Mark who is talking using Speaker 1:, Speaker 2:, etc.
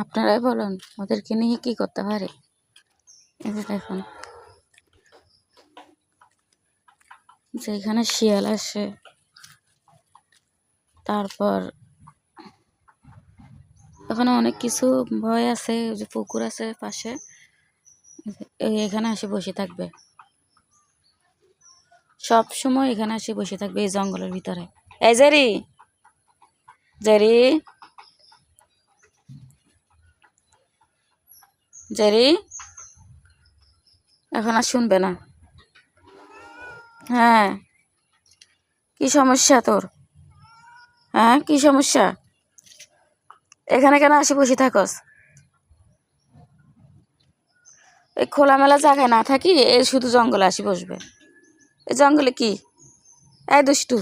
Speaker 1: আপনারাই বলুন ওদেরকে নিয়ে কি করতে পারে। এই যে দেখুন যেখানে শিয়াল আসে, তারপর ওখানে অনেক কিছু ভয় আছে, ওই যে পুকুর আছে পাশে, এখানে আসে বসে থাকবে সব সময়, এখানে আসে বসে থাকবে এই জঙ্গলের ভিতরে। এই জেরি, জেরি, জেরি, এখন আর শুনবে না। হ্যাঁ, কি সমস্যা তোর? হ্যাঁ, কি সমস্যা? এখানে কেন আসি বসে থাকস? এই খোলামেলা জায়গায় না থাকি, এ শুধু জঙ্গলে আসি বসবে। এই জঙ্গলে কি? এই দুষ্টু,